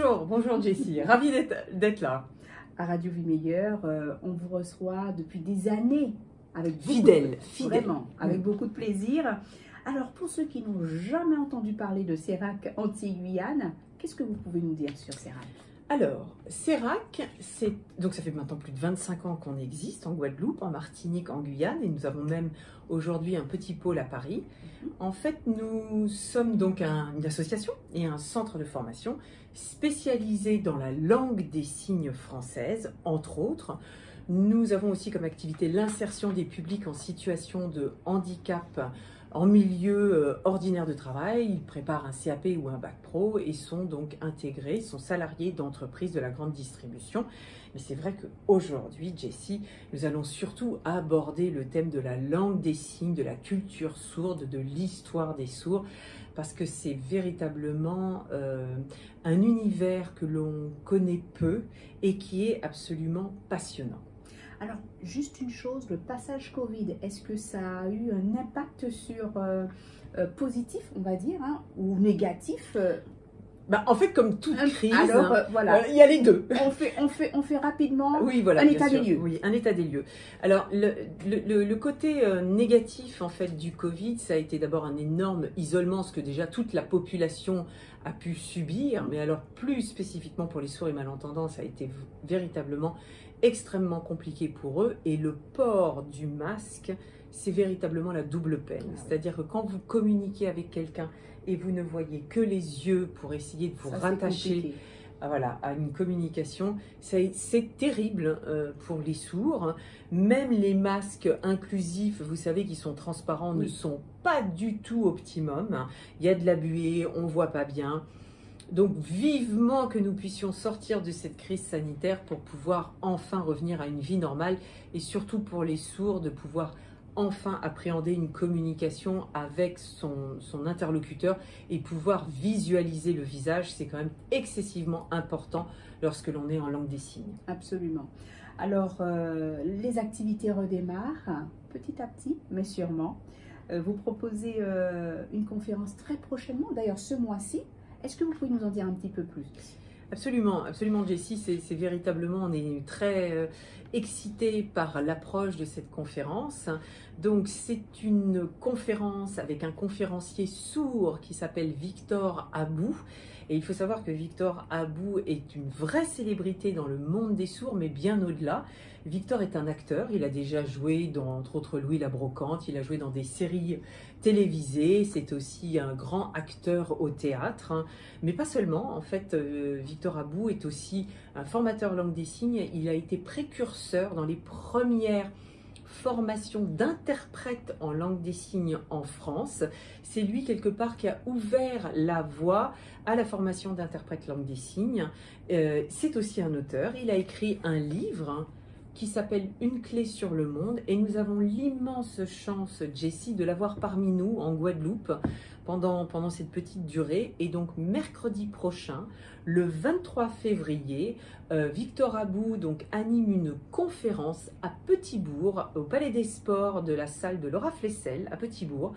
Bonjour, bonjour Jessie, ravie d'être là. À Radio Vie Meilleure, on vous reçoit depuis des années avec Fidèle. Vraiment, avec beaucoup de plaisir. Alors, pour ceux qui n'ont jamais entendu parler de CERAC Antilles-Guyane, qu'est-ce que vous pouvez nous dire sur CERAC? Alors, CERAC, donc ça fait maintenant plus de 25 ans qu'on existe en Guadeloupe, en Martinique, en Guyane, et nous avons même aujourd'hui un petit pôle à Paris. En fait, nous sommes donc une association et un centre de formation spécialisé dans la langue des signes française, entre autres. Nous avons aussi comme activité l'insertion des publics en situation de handicap en milieu ordinaire de travail. Ils préparent un CAP ou un bac pro et sont donc intégrés, sont salariés d'entreprises de la grande distribution. Mais c'est vrai qu'aujourd'hui, Jessie, nous allons surtout aborder le thème de la langue des signes, de la culture sourde, de l'histoire des sourds, parce que c'est véritablement un univers que l'on connaît peu et qui est absolument passionnant. Alors, juste une chose, le passage Covid, est-ce que ça a eu un impact sur positif, on va dire, hein, ou négatif? En fait, comme toute crise, alors, voilà. Il y a les deux. On fait rapidement voilà, un état des lieux. Oui, un état des lieux. Alors, le côté négatif en fait du Covid, ça a été d'abord un énorme isolement, ce que déjà toute la population a pu subir, mais alors plus spécifiquement pour les sourds et malentendants, ça a été véritablement extrêmement compliqué pour eux, et le port du masque, c'est véritablement la double peine. C'est-à-dire que quand vous communiquez avec quelqu'un et vous ne voyez que les yeux pour essayer de vous rattacher à une communication, c'est terrible pour les sourds. Même les masques inclusifs, vous savez, qui sont transparents, ne sont pas du tout optimum. Il y a de la buée, on ne voit pas bien. Donc vivement que nous puissions sortir de cette crise sanitaire pour pouvoir enfin revenir à une vie normale, et surtout pour les sourds de pouvoir enfin appréhender une communication avec son interlocuteur et pouvoir visualiser le visage. C'est quand même excessivement important lorsque l'on est en langue des signes. Absolument. Alors, les activités redémarrent petit à petit, mais sûrement. Vous proposez une conférence très prochainement, d'ailleurs ce mois-ci. Est-ce que vous pouvez nous en dire un petit peu plus? Absolument, absolument Jessie, c'est véritablement, on est très excités par l'approche de cette conférence. Donc c'est une conférence avec un conférencier sourd qui s'appelle Victor Abou. Et il faut savoir que Victor Abou est une vraie célébrité dans le monde des sourds, mais bien au-delà. Victor est un acteur, il a déjà joué dans, entre autres, Louis la Brocante, il a joué dans des séries télévisées, c'est aussi un grand acteur au théâtre, hein. Mais pas seulement, en fait, Victor Abou est aussi un formateur langue des signes, il a été précurseur dans les premières formation d'interprète en langue des signes en France. C'est lui, quelque part, qui a ouvert la voie à la formation d'interprète langue des signes. C'est aussi un auteur. Il a écrit un livre qui s'appelle Une clé sur le monde, et nous avons l'immense chance, Jessie, de l'avoir parmi nous en Guadeloupe pendant cette petite durée. Et donc mercredi prochain, le 23 février, Victor Abou donc anime une conférence à Petit-Bourg, au Palais des Sports de la salle de Laura Flessel à Petit-Bourg.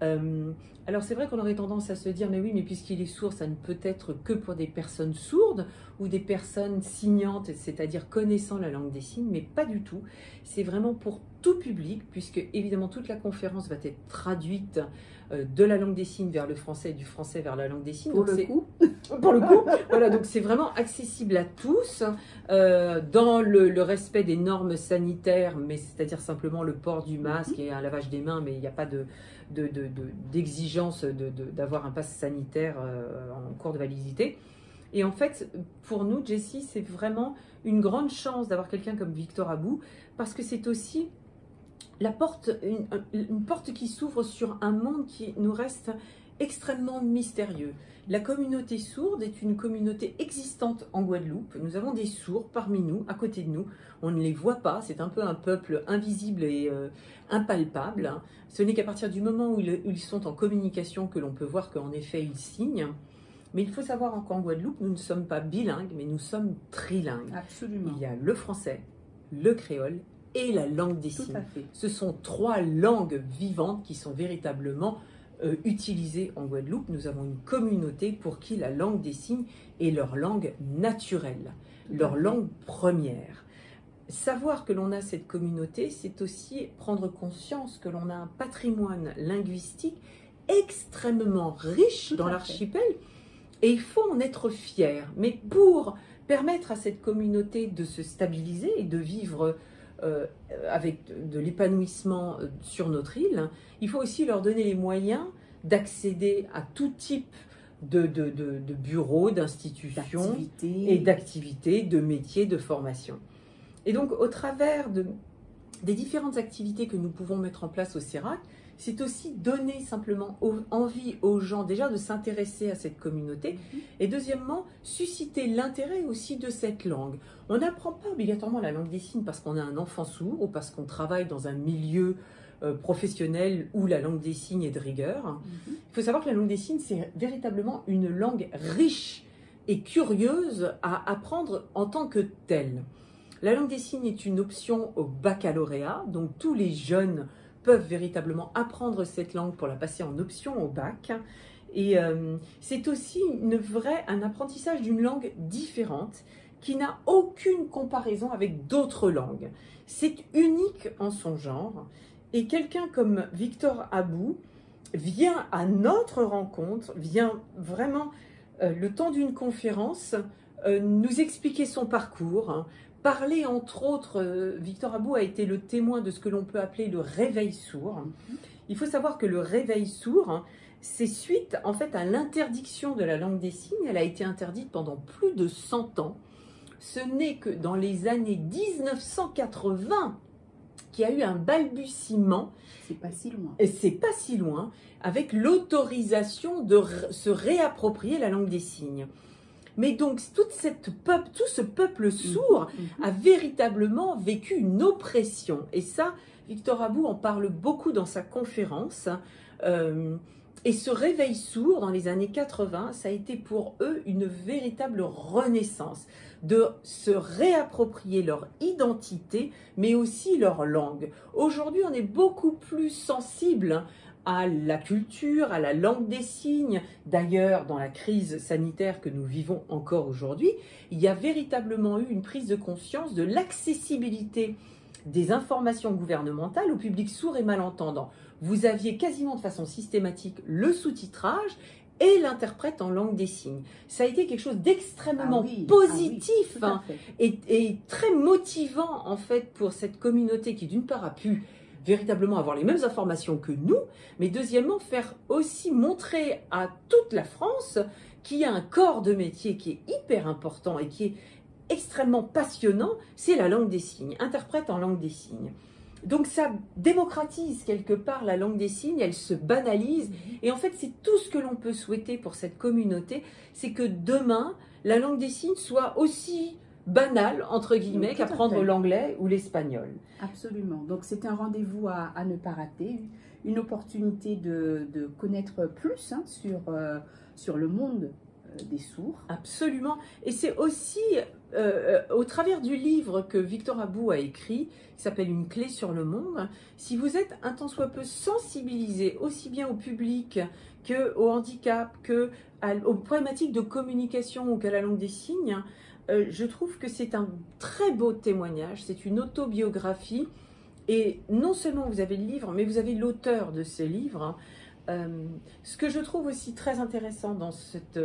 Alors c'est vrai qu'on aurait tendance à se dire, mais oui, mais puisqu'il est sourd, ça ne peut être que pour des personnes sourdes ou des personnes signantes, c'est-à-dire connaissant la langue des signes, mais pas du tout. C'est vraiment pour tout public, puisque évidemment toute la conférence va être traduite de la langue des signes vers le français et du français vers la langue des signes. Pour le coup, voilà, donc c'est vraiment accessible à tous, dans le respect des normes sanitaires, mais c'est-à-dire simplement le port du masque et un lavage des mains, mais il n'y a pas d'exigence d'avoir un pass sanitaire en cours de validité. Et en fait, pour nous, Jessie, c'est vraiment une grande chance d'avoir quelqu'un comme Victor Abou, parce que c'est aussi la porte, une porte qui s'ouvre sur un monde qui nous reste extrêmement mystérieux. La communauté sourde est une communauté existante en Guadeloupe. Nous avons des sourds parmi nous, à côté de nous. On ne les voit pas, c'est un peu un peuple invisible et impalpable. Ce n'est qu'à partir du moment où ils sont en communication que l'on peut voir qu'en effet ils signent. Mais il faut savoir qu'en Guadeloupe, nous ne sommes pas bilingues, mais nous sommes trilingues. Absolument. Il y a le français, le créole et la langue des signes. Ce sont trois langues vivantes qui sont véritablement utilisée en Guadeloupe. Nous avons une communauté pour qui la langue des signes est leur langue naturelle, leur langue première. Savoir que l'on a cette communauté, c'est aussi prendre conscience que l'on a un patrimoine linguistique extrêmement riche dans l'archipel et il faut en être fier. Mais pour permettre à cette communauté de se stabiliser et de vivre avec de l'épanouissement sur notre île, il faut aussi leur donner les moyens d'accéder à tout type de bureaux, d'institutions et d'activités, de métiers, de formation. Et donc, au travers des différentes activités que nous pouvons mettre en place au CERAC, c'est aussi donner simplement envie aux gens déjà de s'intéresser à cette communauté et deuxièmement, susciter l'intérêt aussi de cette langue. On n'apprend pas obligatoirement la langue des signes parce qu'on a un enfant sourd ou parce qu'on travaille dans un milieu professionnel où la langue des signes est de rigueur. Il faut savoir que la langue des signes, c'est véritablement une langue riche et curieuse à apprendre en tant que telle. La langue des signes est une option au baccalauréat, donc tous les jeunes peuvent véritablement apprendre cette langue pour la passer en option au bac. Et c'est aussi un apprentissage d'une langue différente qui n'a aucune comparaison avec d'autres langues. C'est unique en son genre. Et quelqu'un comme Victor Abou vient à notre rencontre, vient vraiment, le temps d'une conférence, nous expliquer son parcours, parler entre autres, Victor Abou a été le témoin de ce que l'on peut appeler le réveil sourd. Il faut savoir que le réveil sourd, c'est suite en fait à l'interdiction de la langue des signes. Elle a été interdite pendant plus de 100 ans. Ce n'est que dans les années 1980 qu'il y a eu un balbutiement. C'est pas si loin. Et c'est pas si loin, avec l'autorisation de se réapproprier la langue des signes. Mais donc, tout ce peuple sourd a véritablement vécu une oppression. Et ça, Victor Abou en parle beaucoup dans sa conférence. Et ce réveil sourd, dans les années 80, ça a été pour eux une véritable renaissance, de se réapproprier leur identité, mais aussi leur langue. Aujourd'hui, on est beaucoup plus sensible à la culture, à la langue des signes. D'ailleurs, dans la crise sanitaire que nous vivons encore aujourd'hui, il y a véritablement eu une prise de conscience de l'accessibilité des informations gouvernementales au public sourd et malentendant. Vous aviez quasiment de façon systématique le sous-titrage et l'interprète en langue des signes. Ça a été quelque chose d'extrêmement positif et très motivant en fait pour cette communauté qui d'une part a pu véritablement avoir les mêmes informations que nous, mais deuxièmement faire aussi montrer à toute la France qu'il y a un corps de métier qui est hyper important et qui est extrêmement passionnant, c'est la langue des signes, interprète en langue des signes. Donc ça démocratise quelque part la langue des signes, elle se banalise et en fait c'est tout ce que l'on peut souhaiter pour cette communauté, c'est que demain la langue des signes soit aussi banal, entre guillemets, qu'apprendre l'anglais ou l'espagnol. Absolument. Donc, c'est un rendez-vous à ne pas rater, une opportunité de connaître plus sur le monde des sourds. Absolument. Et c'est aussi au travers du livre que Victor Abou a écrit, qui s'appelle Une clé sur le monde, si vous êtes un tant soit peu sensibilisé aussi bien au public qu'au handicap, aux problématiques de communication ou qu'à la langue des signes, je trouve que c'est un très beau témoignage, c'est une autobiographie et non seulement vous avez le livre, mais vous avez l'auteur de ce livre. Ce que je trouve aussi très intéressant dans cette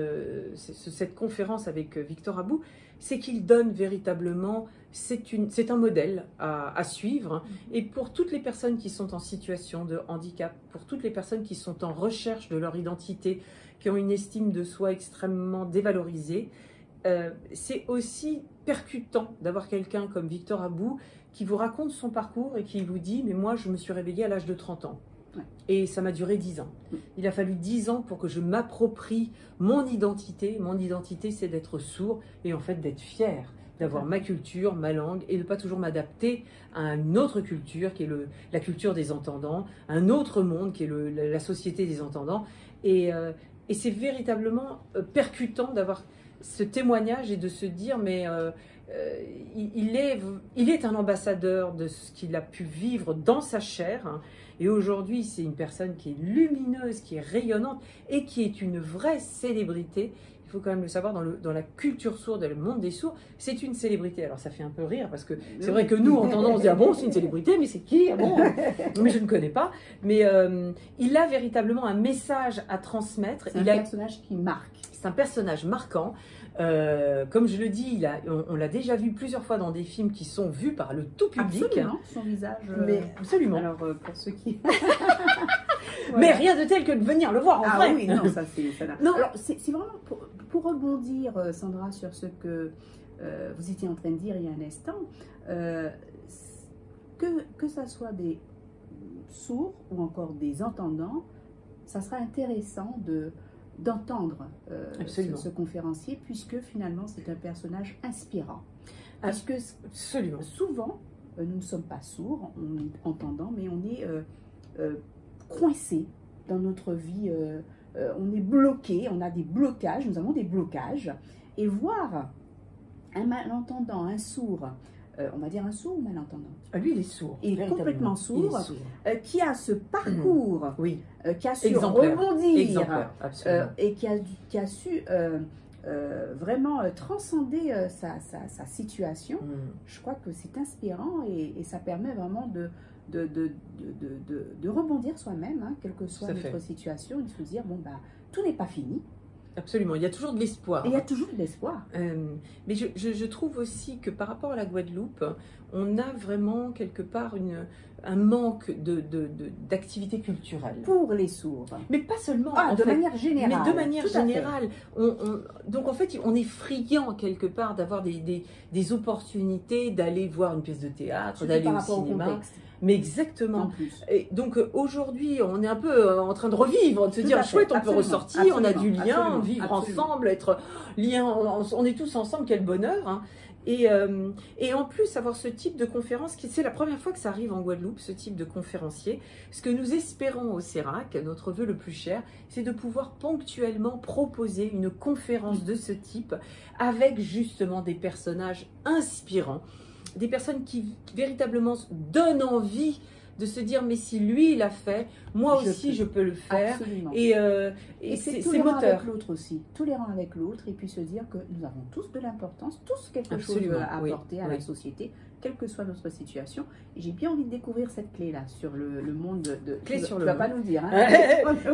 conférence avec Victor Abou, c'est qu'il donne véritablement, c'est un modèle à suivre et pour toutes les personnes qui sont en situation de handicap, pour toutes les personnes qui sont en recherche de leur identité, qui ont une estime de soi extrêmement dévalorisée, c'est aussi percutant d'avoir quelqu'un comme Victor Abou qui vous raconte son parcours et qui vous dit « mais moi je me suis réveillée à l'âge de 30 ans ». Et ça m'a duré 10 ans. Il a fallu 10 ans pour que je m'approprie mon identité. Mon identité, c'est d'être sourd et en fait d'être fier d'avoir ma culture, ma langue et de ne pas toujours m'adapter à une autre culture qui est la culture des entendants, un autre monde qui est la société des entendants. Et c'est véritablement percutant d'avoir ce témoignage et de se dire mais il est un ambassadeur de ce qu'il a pu vivre dans sa chair, hein, Et aujourd'hui, c'est une personne qui est lumineuse, qui est rayonnante et qui est une vraie célébrité. Il faut quand même le savoir, dans la culture sourde, le monde des sourds, c'est une célébrité. Alors ça fait un peu rire parce que c'est vrai que nous, entendons, on se dit ah bon, c'est une célébrité, mais c'est qui? Ah bon, mais je ne connais pas. Mais il a véritablement un message à transmettre. C'est un personnage qui marque. C'est un personnage marquant. Comme je le dis, on l'a déjà vu plusieurs fois dans des films qui sont vus par le tout public. Absolument, son visage. Mais absolument. Alors pour ceux qui. Voilà. Mais rien de tel que de venir le voir en vrai. Ah oui, non, ça c'est. Non. Alors c'est vraiment pour rebondir, Sandra, sur ce que vous étiez en train de dire il y a un instant, que ça soit des sourds ou encore des entendants, ça sera intéressant d'entendre ce conférencier, puisque finalement c'est un personnage inspirant. Parce que absolument. Souvent, nous ne sommes pas sourds, on est entendants, mais on est coincé dans notre vie, on est bloqué, on a des blocages, nous avons des blocages, et voir un malentendant, un sourd, on va dire un sourd ou malentendant? Lui, il est sourd. Il est complètement sourd, qui a ce parcours, oui. Qui a su rebondir, et qui a su vraiment transcender sa situation. Je crois que c'est inspirant et ça permet vraiment de rebondir soi-même, hein, quelle que soit notre situation, et de se dire, bon, bah, tout n'est pas fini. Absolument, il y a toujours de l'espoir. Il y a toujours de l'espoir. Mais je trouve aussi que par rapport à la Guadeloupe, on a vraiment quelque part un manque d'activité culturelle. Pour les sourds. Mais pas seulement. Manière générale. Mais de manière générale. Donc en fait, on est friand quelque part d'avoir des opportunités d'aller voir une pièce de théâtre, d'aller au cinéma. Mais exactement. Et donc aujourd'hui, on est un peu en train de revivre, de se dire chouette, on peut ressortir, on a du lien, vivre ensemble, être liés, on est tous ensemble, quel bonheur. Hein. Et en plus, avoir ce type de conférence, c'est la première fois que ça arrive en Guadeloupe, ce type de conférencier. Ce que nous espérons au CERAC, notre vœu le plus cher, c'est de pouvoir ponctuellement proposer une conférence de ce type avec justement des personnages inspirants. Des personnes qui véritablement donnent envie de se dire mais si lui il l'a fait, moi aussi je peux le faire. Absolument. Et c'est moteur. Avec l'autre aussi, tolérant avec l'autre, et puis se dire que nous avons tous de l'importance, tous quelque chose à apporter à la société, quelle que soit notre situation. Et j'ai bien envie de découvrir cette clé-là sur le monde de... Clé sur tu le vas pas nous dire. Hein.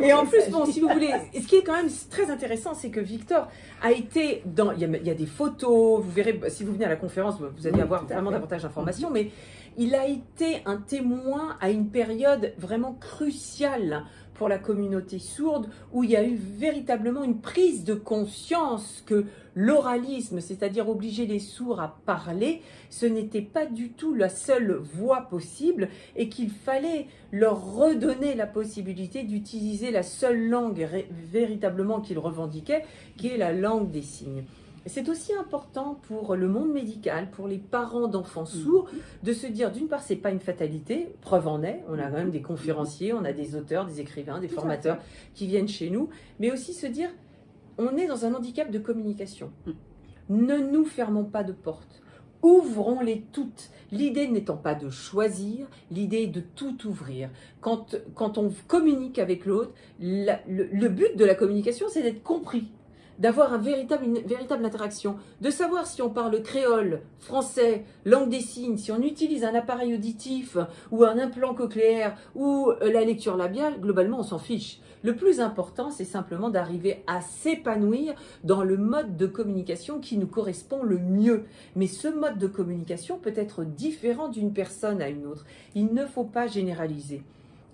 Et en plus, bon, si vous voulez, ce qui est quand même très intéressant, c'est que Victor a été dans... Il y a des photos, vous verrez, si vous venez à la conférence, vous allez avoir vraiment davantage d'informations, mais il a été un témoin à une période vraiment cruciale pour la communauté sourde, où il y a eu véritablement une prise de conscience que l'oralisme, c'est-à-dire obliger les sourds à parler, ce n'était pas du tout la seule voie possible et qu'il fallait leur redonner la possibilité d'utiliser la seule langue véritablement qu'ils revendiquaient, qui est la langue des signes. C'est aussi important pour le monde médical, pour les parents d'enfants sourds, de se dire, d'une part, c'est pas une fatalité, preuve en est, on a quand même des conférenciers, on a des auteurs, des écrivains, des formateurs qui viennent chez nous, mais aussi se dire, on est dans un handicap de communication. Ne nous fermons pas de porte. Ouvrons-les toutes. L'idée n'étant pas de choisir, l'idée est de tout ouvrir. Quand on communique avec l'autre, le but de la communication, c'est d'être compris, d'avoir une véritable interaction, de savoir si on parle créole, français, langue des signes, si on utilise un appareil auditif ou un implant cochléaire ou la lecture labiale, globalement on s'en fiche. Le plus important, c'est simplement d'arriver à s'épanouir dans le mode de communication qui nous correspond le mieux. Mais ce mode de communication peut être différent d'une personne à une autre. Il ne faut pas généraliser.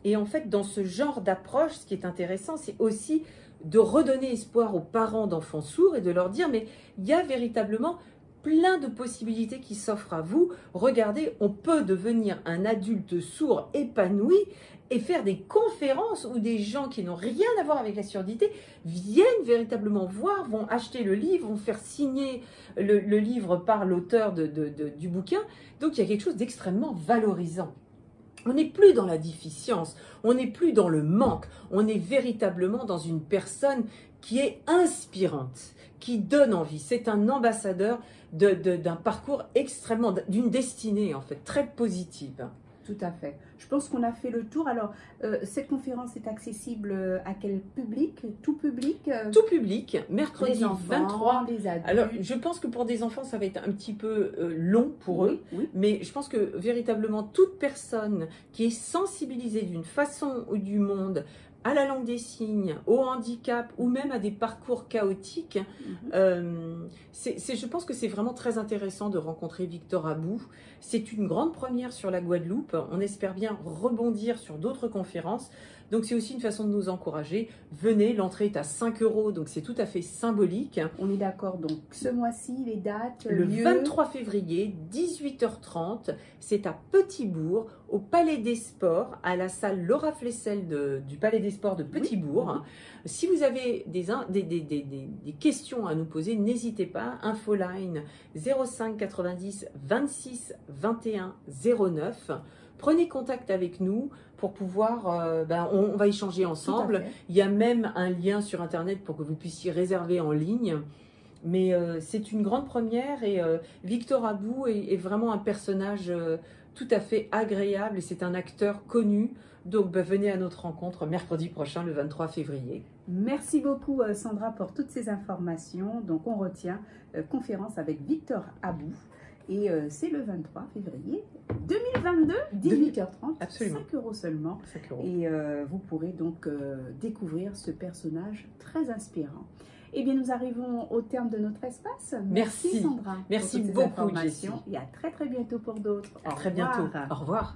Et en fait, dans ce genre d'approche, ce qui est intéressant, c'est aussi de redonner espoir aux parents d'enfants sourds et de leur dire, mais il y a véritablement plein de possibilités qui s'offrent à vous. Regardez, on peut devenir un adulte sourd épanoui et faire des conférences où des gens qui n'ont rien à voir avec la surdité viennent véritablement voir, vont acheter le livre, vont faire signer le livre par l'auteur du bouquin. Donc il y a quelque chose d'extrêmement valorisant. On n'est plus dans la déficience, on n'est plus dans le manque, on est véritablement dans une personne qui est inspirante, qui donne envie. C'est un ambassadeur d'un parcours extrêmement, d'une destinée en fait, très positive. Tout à fait. Je pense qu'on a fait le tour. Alors, cette conférence est accessible à quel public? Tout public? Tout public, mercredi Les enfants, 23. les adultes. Alors, je pense que pour des enfants, ça va être un petit peu long pour eux. Oui. Mais je pense que véritablement, toute personne qui est sensibilisée d'une façon ou du monde à la langue des signes, au handicap ou même à des parcours chaotiques, je pense que c'est vraiment très intéressant de rencontrer Victor Abou. C'est une grande première sur la Guadeloupe. On espère bien rebondir sur d'autres conférences. Donc c'est aussi une façon de nous encourager. Venez, l'entrée est à 5 €, donc c'est tout à fait symbolique. On est d'accord, donc ce mois-ci, les dates, le lieu... 23 février, 18h30, c'est à Petit-Bourg, au Palais des Sports, à la salle Laura Flessel du Palais des Sports de Petit-Bourg. Si vous avez des questions à nous poser, n'hésitez pas. Infoline 05 90 26 21 09. Prenez contact avec nous pour pouvoir, on va échanger ensemble. Il y a même un lien sur Internet pour que vous puissiez réserver en ligne. Mais c'est une grande première et Victor Abou est vraiment un personnage tout à fait agréable et c'est un acteur connu. Donc venez à notre rencontre mercredi prochain, le 23 février. Merci beaucoup Sandra pour toutes ces informations. Donc on retient conférence avec Victor Abou. Et c'est le 23 février 2022, 18h30, Absolument. 5 € seulement. 5 €. Et vous pourrez donc découvrir ce personnage très inspirant. Eh bien, nous arrivons au terme de notre espace. Merci Sandra. Merci pour toutes ces beaucoup, Jessie. informations. Et à très bientôt pour d'autres. À très bientôt. Au revoir.